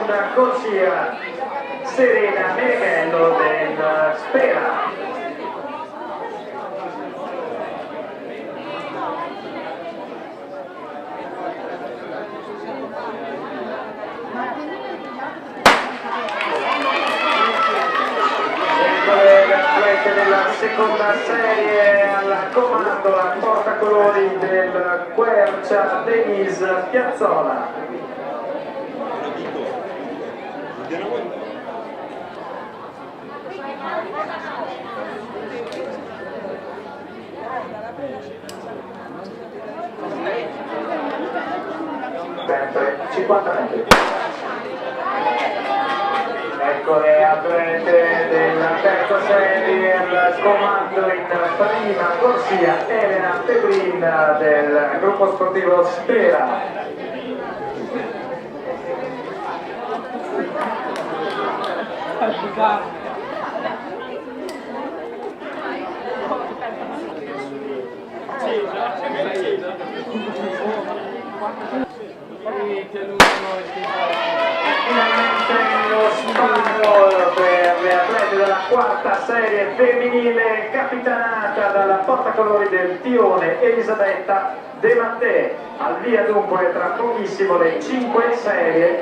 seconda corsia Serena Meneghello del Spera. Le atlete della seconda serie al comando la portacolori del Quercia Denise Piazzola. Sempre 50 metri. Ecco le atlete della terza serie al comando in prima corsia Elena Febrin del gruppo sportivo Spera. Finalmente lo sparo per le atlete della quarta serie femminile capitanata dalla portacolori del Tione Elisabetta De Mattei. Al via dunque tra pochissimo le 5 serie.